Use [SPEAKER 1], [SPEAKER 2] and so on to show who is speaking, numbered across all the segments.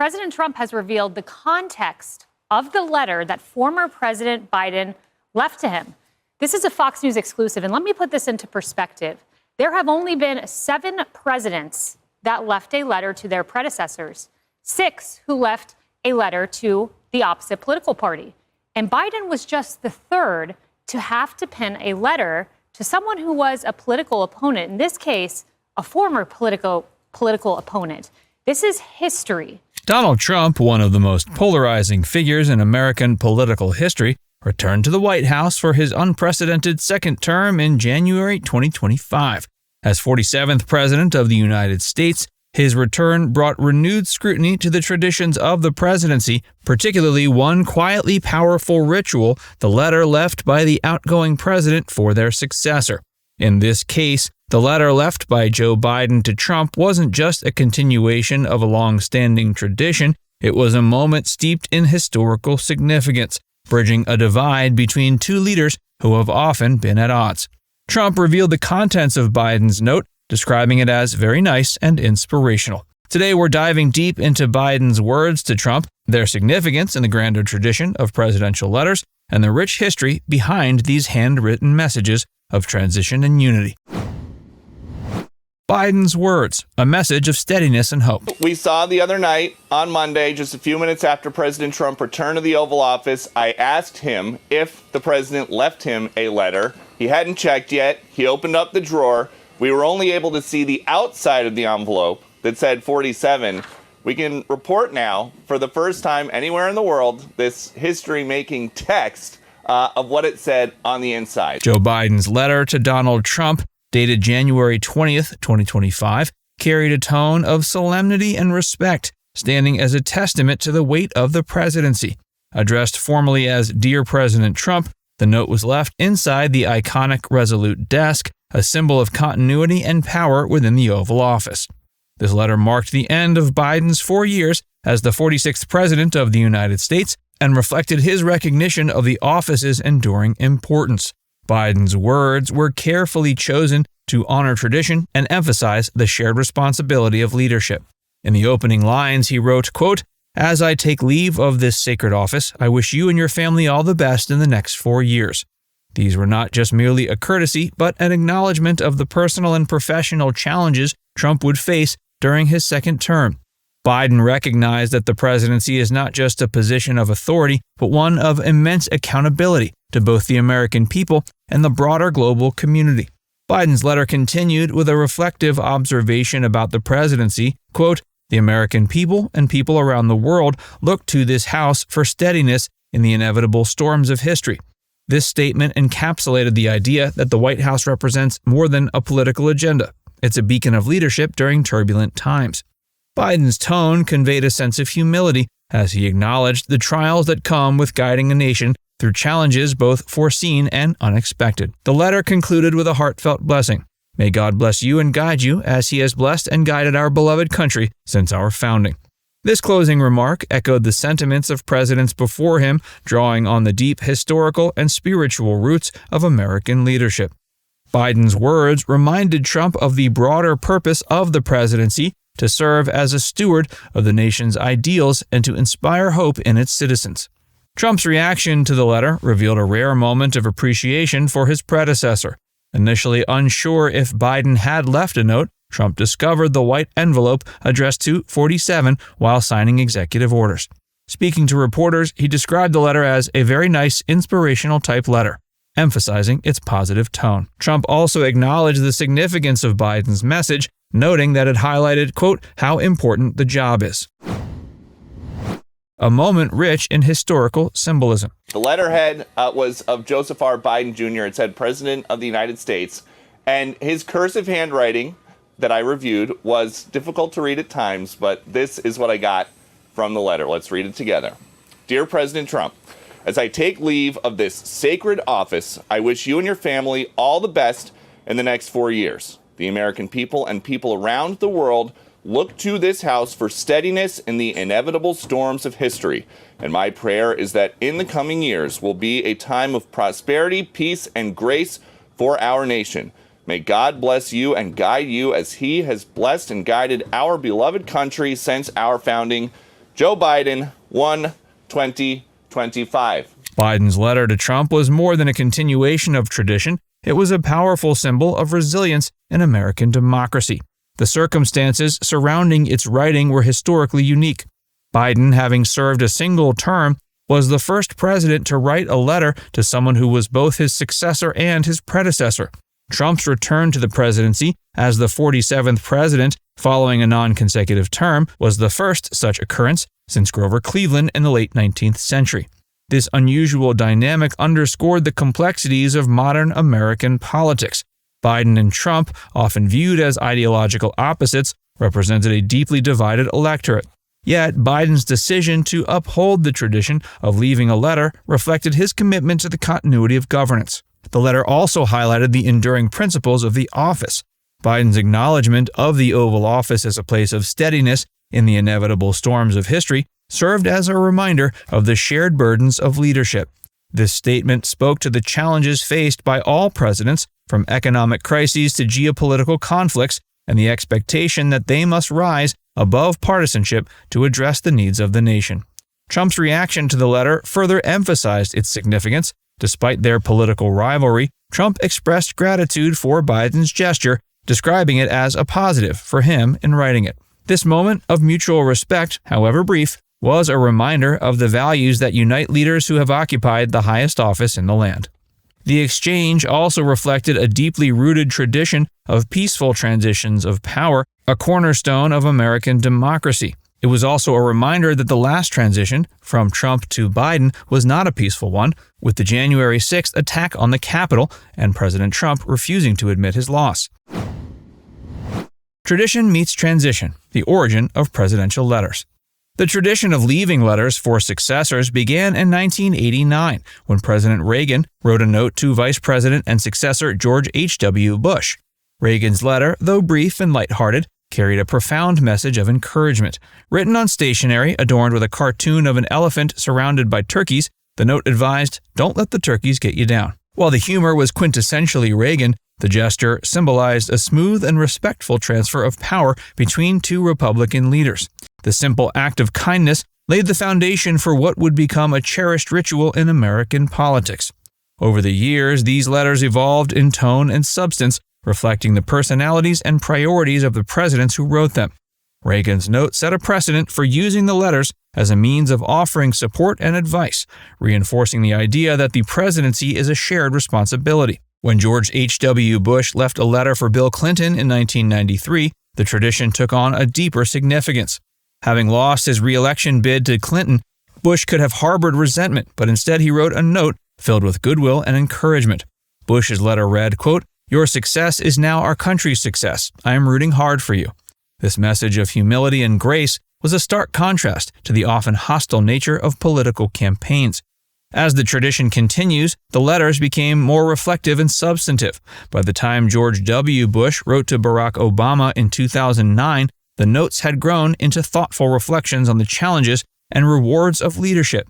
[SPEAKER 1] President Trump has revealed the context of the letter that former President Biden left to him. This is a Fox News exclusive, and let me put this into perspective. There have only been 7 presidents that left a letter to their predecessors, 6 who left a letter to the opposite political party. And Biden was just the 3rd to have to pen a letter to someone who was a political opponent, in this case, a former political opponent. This is history.
[SPEAKER 2] Donald Trump, one of the most polarizing figures in American political history, returned to the White House for his unprecedented second term in January 2025. As 47th President of the United States, his return brought renewed scrutiny to the traditions of the presidency, particularly one quietly powerful ritual, the letter left by the outgoing president for their successor. In this case, the letter left by Joe Biden to Trump wasn't just a continuation of a long-standing tradition, it was a moment steeped in historical significance, bridging a divide between two leaders who have often been at odds. Trump revealed the contents of Biden's note, describing it as very nice and inspirational. Today, we're diving deep into Biden's words to Trump, their significance in the grander tradition of presidential letters, and the rich history behind these handwritten messages of transition and unity. Biden's words, a message of steadiness and hope.
[SPEAKER 3] We saw the other night, on Monday, just a few minutes after President Trump returned to the Oval Office, I asked him if the president left him a letter. He hadn't checked yet. He opened up the drawer. We were only able to see the outside of the envelope that said 47. We can report now, for the first time anywhere in the world, this history-making text of what it said on the inside.
[SPEAKER 2] Joe Biden's letter to Donald Trump, dated January 20th, 2025, carried a tone of solemnity and respect, standing as a testament to the weight of the presidency. Addressed formally as Dear President Trump, the note was left inside the iconic Resolute desk, a symbol of continuity and power within the Oval Office. This letter marked the end of Biden's 4 years as the 46th President of the United States and reflected his recognition of the office's enduring importance. Biden's words were carefully chosen to honor tradition and emphasize the shared responsibility of leadership. In the opening lines, he wrote, quote, "As I take leave of this sacred office, I wish you and your family all the best in the next 4 years." These were not just merely a courtesy, but an acknowledgement of the personal and professional challenges Trump would face during his second term. Biden recognized that the presidency is not just a position of authority, but one of immense accountability to both the American people and the broader global community. Biden's letter continued with a reflective observation about the presidency, quote, "The American people and people around the world look to this House for steadiness in the inevitable storms of history." This statement encapsulated the idea that the White House represents more than a political agenda. It's a beacon of leadership during turbulent times. Biden's tone conveyed a sense of humility as he acknowledged the trials that come with guiding a nation through challenges both foreseen and unexpected. The letter concluded with a heartfelt blessing. May God bless you and guide you as He has blessed and guided our beloved country since our founding. This closing remark echoed the sentiments of presidents before him, drawing on the deep historical and spiritual roots of American leadership. Biden's words reminded Trump of the broader purpose of the presidency to serve as a steward of the nation's ideals and to inspire hope in its citizens. Trump's reaction to the letter revealed a rare moment of appreciation for his predecessor. Initially unsure if Biden had left a note, Trump discovered the white envelope addressed to 47 while signing executive orders. Speaking to reporters, he described the letter as a very nice, inspirational type letter, emphasizing its positive tone. Trump also acknowledged the significance of Biden's message, noting that it highlighted, quote, how important the job is. A moment rich in historical symbolism.
[SPEAKER 3] The letterhead was of Joseph R. Biden Jr. It said President of the United States, and his cursive handwriting that I reviewed was difficult to read at times, but this is what I got from the letter. Let's read it together. Dear President Trump, as I take leave of this sacred office, I wish you and your family all the best in the next 4 years. The American people and people around the world look to this House for steadiness in the inevitable storms of history. And my prayer is that in the coming years will be a time of prosperity, peace, and grace for our nation. May God bless you and guide you as He has blessed and guided our beloved country since our founding. Joe Biden won 2025.
[SPEAKER 2] Biden's letter to Trump was more than a continuation of tradition. It was a powerful symbol of resilience in American democracy. The circumstances surrounding its writing were historically unique. Biden, having served a single term, was the first president to write a letter to someone who was both his successor and his predecessor. Trump's return to the presidency as the 47th president following a non-consecutive term was the first such occurrence since Grover Cleveland in the late 19th century. This unusual dynamic underscored the complexities of modern American politics. Biden and Trump, often viewed as ideological opposites, represented a deeply divided electorate. Yet, Biden's decision to uphold the tradition of leaving a letter reflected his commitment to the continuity of governance. The letter also highlighted the enduring principles of the office. Biden's acknowledgement of the Oval Office as a place of steadiness in the inevitable storms of history served as a reminder of the shared burdens of leadership. This statement spoke to the challenges faced by all presidents, from economic crises to geopolitical conflicts, and the expectation that they must rise above partisanship to address the needs of the nation. Trump's reaction to the letter further emphasized its significance. Despite their political rivalry, Trump expressed gratitude for Biden's gesture, describing it as a positive for him in writing it. This moment of mutual respect, however brief, was a reminder of the values that unite leaders who have occupied the highest office in the land. The exchange also reflected a deeply rooted tradition of peaceful transitions of power, a cornerstone of American democracy. It was also a reminder that the last transition, from Trump to Biden, was not a peaceful one, with the January 6th attack on the Capitol and President Trump refusing to admit his loss. Tradition meets transition, the origin of presidential letters. The tradition of leaving letters for successors began in 1989, when President Reagan wrote a note to Vice President and successor George H.W. Bush. Reagan's letter, though brief and lighthearted, carried a profound message of encouragement. Written on stationery adorned with a cartoon of an elephant surrounded by turkeys, the note advised, "Don't let the turkeys get you down." While the humor was quintessentially Reagan, the gesture symbolized a smooth and respectful transfer of power between two Republican leaders. The simple act of kindness laid the foundation for what would become a cherished ritual in American politics. Over the years, these letters evolved in tone and substance, reflecting the personalities and priorities of the presidents who wrote them. Reagan's note set a precedent for using the letters as a means of offering support and advice, reinforcing the idea that the presidency is a shared responsibility. When George H.W. Bush left a letter for Bill Clinton in 1993, the tradition took on a deeper significance. Having lost his re-election bid to Clinton, Bush could have harbored resentment, but instead he wrote a note filled with goodwill and encouragement. Bush's letter read, quote, "Your success is now our country's success. I am rooting hard for you." This message of humility and grace was a stark contrast to the often hostile nature of political campaigns. As the tradition continues, the letters became more reflective and substantive. By the time George W. Bush wrote to Barack Obama in 2009, the notes had grown into thoughtful reflections on the challenges and rewards of leadership.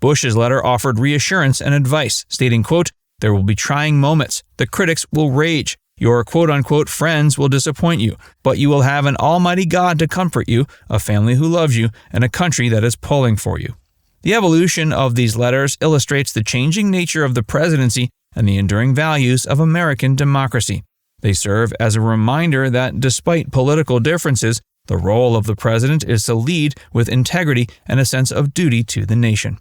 [SPEAKER 2] Bush's letter offered reassurance and advice, stating, quote, "There will be trying moments. The critics will rage. Your quote-unquote friends will disappoint you, but you will have an almighty God to comfort you, a family who loves you, and a country that is pulling for you." The evolution of these letters illustrates the changing nature of the presidency and the enduring values of American democracy. They serve as a reminder that despite political differences, the role of the president is to lead with integrity and a sense of duty to the nation.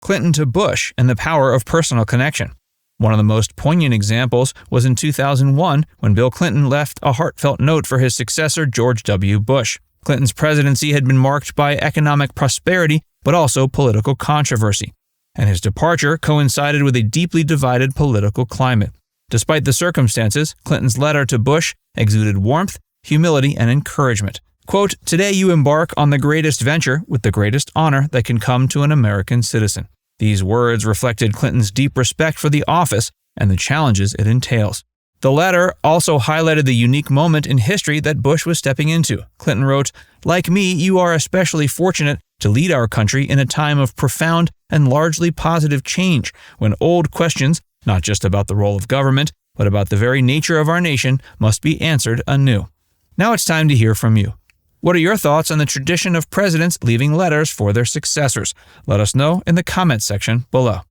[SPEAKER 2] Clinton to Bush and the power of personal connection. One of the most poignant examples was in 2001 when Bill Clinton left a heartfelt note for his successor George W. Bush. Clinton's presidency had been marked by economic prosperity, but also political controversy, and his departure coincided with a deeply divided political climate. Despite the circumstances, Clinton's letter to Bush exuded warmth, humility, and encouragement. Quote, "Today you embark on the greatest venture with the greatest honor that can come to an American citizen." These words reflected Clinton's deep respect for the office and the challenges it entails. The letter also highlighted the unique moment in history that Bush was stepping into. Clinton wrote, "Like me, you are especially fortunate to lead our country in a time of profound and largely positive change, when old questions, not just about the role of government, but about the very nature of our nation, must be answered anew. Now it's time to hear from you. What are your thoughts on the tradition of presidents leaving letters for their successors? Let us know in the comments section below.